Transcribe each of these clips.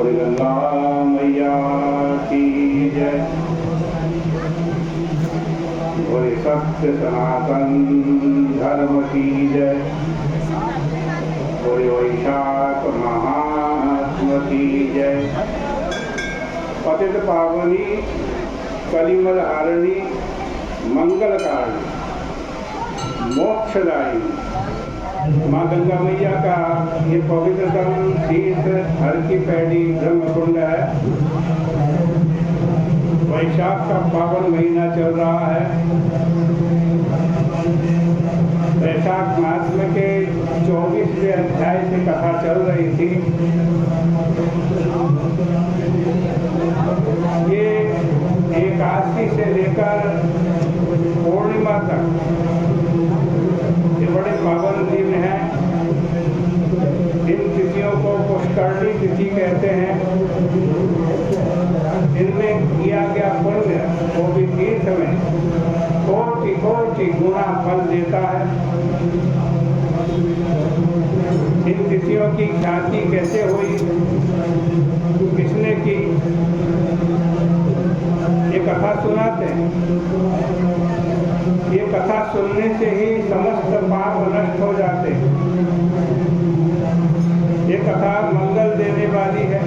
बोले गंगा मैया की जय। बोले सत्य सनातन धर्म की जय। बोले वैशाख महात्म की जय। पतित पावनी कलिमल हारिणी मंगलकारिणी मोक्षदायिनी माँ गंगा मैया का ये पवित्रतम तीर्थ हर की पैड़ी ब्रह्मकुंड है। वैशाख का पावन महीना चल रहा है। वैशाख मास में के 24वें अध्याय से कथा चल रही थी। ये एकादशी से लेकर पूर्णिमा तक ये बड़े पावन दिन हैं। इन तिथियों को पुष्करणी तिथि कहते हैं। इनमें किया गया पुण्य वो भी तीर्थ में कोटि कोटि गुना फल देता है। इन तिथियों की ख्याति कैसे हुई, किसने की, ये कथा सुनाते हैं। ये कथा सुनने से ही समस्त पाप नष्ट हो जाते हैं। ये कथा मंगल देने वाली है।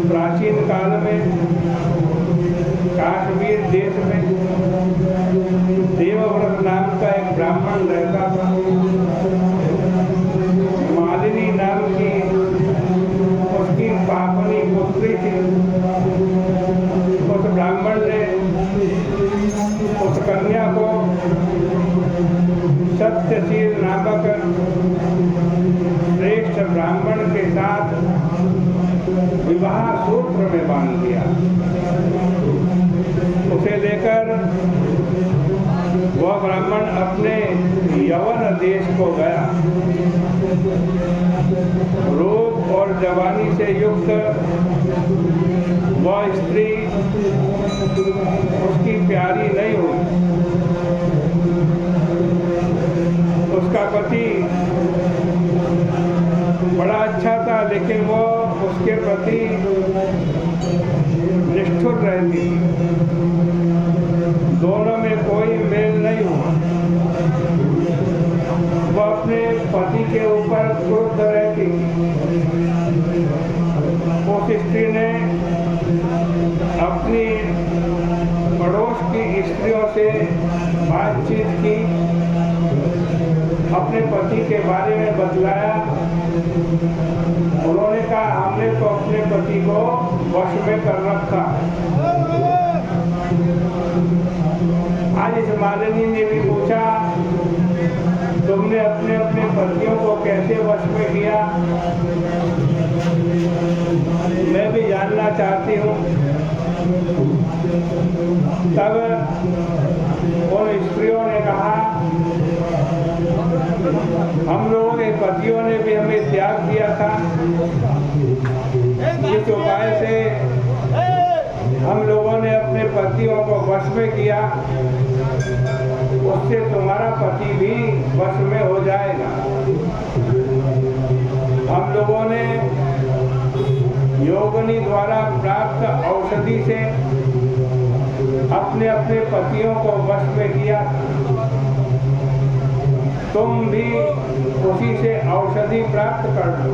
प्राचीन काल में कश्मीर देश में देवव्रत नाम का एक ब्राह्मण रहता था। मालिनी नाम की उसकी पापनी पुत्री थी। उस ब्राह्मण ने उस कन्या को सत्यशील नामक श्रेष्ठ ब्राह्मण के साथ विवाह सूत्र में बांध दिया। उसे लेकर वह ब्राह्मण अपने यवन देश को गया। रोग और जवानी से युक्त वह स्त्री उसकी प्यारी नहीं हुई। उसका पति बड़ा अच्छा था, लेकिन वो उसके प्रति निष्ठुर रहती। दोनों में कोई मेल नहीं हुआ। वो अपने पति के ऊपर क्रुद्ध रहती। उस स्त्री ने अपनी पड़ोस की स्त्रियों से बातचीत की, अपने पति के बारे में बतलाया। उन्होंने कहा हमने तो अपने पति को वश में कर रखा। आज इस मालिनी ने भी पूछा तुमने अपने अपने पतियों को कैसे वश में किया, मैं भी जानना चाहती हूँ। तब उन स्त्रियों ने कहा हम लोगों के पतियों ने भी हमें त्याग दिया था। इस उपाय से हम लोगों ने अपने पतियों को वश में किया, उससे तुम्हारा पति भी वश में हो जाएगा। हम लोगों ने योगिनी द्वारा प्राप्त औषधि से अपने अपने पतियों को वश में किया। तुम भी उसी से औषधि प्राप्त कर लो।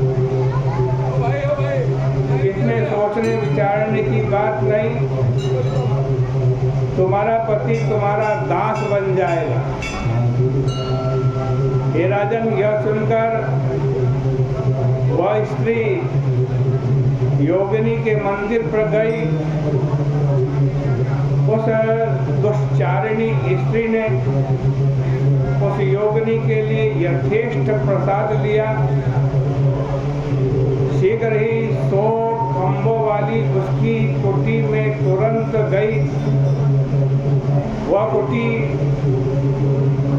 इसमें सोचने विचारने की बात नहीं। तुम्हारा पति तुम्हारा दास बन जाएगा। हे राजन, यह सुनकर वह स्त्री योगिनी के मंदिर पर गई। उस दुष्चारिणी स्त्री ने उस योगिनी के लिए यथेष्ट प्रसाद लिया। शीघ्र ही 100 खंभों वाली उसकी कुटी में तुरंत गई। वह कुटी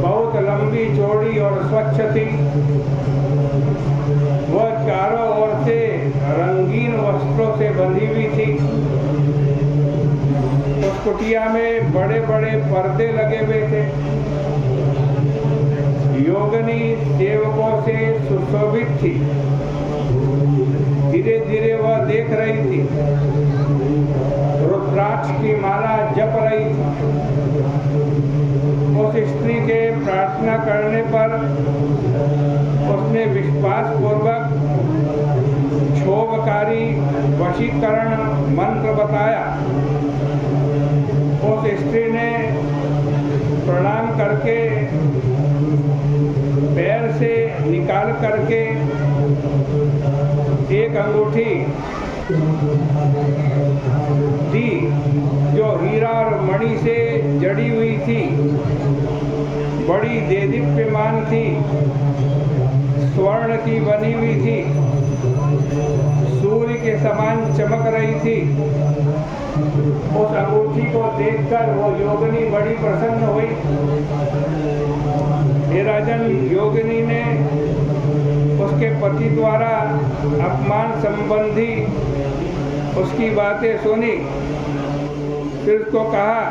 बहुत लंबी चौड़ी और स्वच्छ थी। वह चारों ओर से रंगीन वस्त्रों से बंधी हुई थी। उस कुटिया में बड़े बड़े पर्दे लगे हुए थे। योगिनी सेवकों से सुशोभित थी। वशीकरण मंत्र बताया। उस स्त्री ने प्रणाम करके पैर से निकाल करके एक अंगूठी दी, जो हीरा और मणि से जड़ी हुई थी, बड़ी देदीप्यमान थी, स्वर्ण की बनी हुई थी, सूर्य के समान चमक रही थी। उस अंगूठी को देखकर वो योगिनी बड़ी प्रसन्न हुई। हे राजन, योगिनी ने उसके पति द्वारा अपमान संबंधी उसकी बातें सुनी। फिर उसको कहा,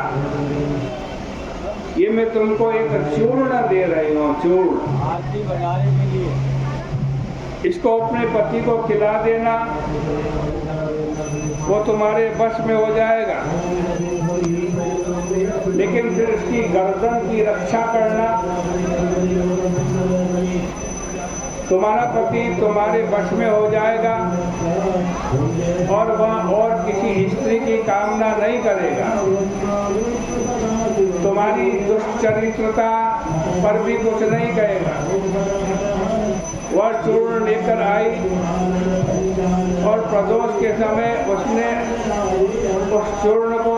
ये मैं तुमको एक चूर्ण दे रही हूँ, चूर्ण, इसको अपने पति को खिला देना, वो तुम्हारे वश में हो जाएगा। लेकिन फिर इसकी गर्दन की रक्षा करना। तुम्हारा पति तुम्हारे वश में हो जाएगा और वह और किसी स्त्री की कामना नहीं करेगा। तुम्हारी दुष्चरित्रता पर भी कुछ नहीं कहेगा। वह चूर्ण लेकर आई और प्रदोष के समय उसने उस चूर्ण को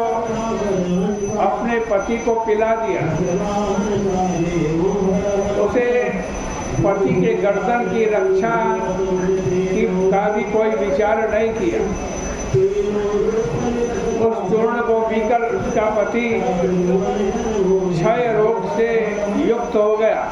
अपने पति को पिला दिया। उसे पति के गर्दन की रक्षा का भी कोई विचार नहीं किया। उस चूर्ण को पीकर उसका पति क्षय रोग से युक्त हो गया।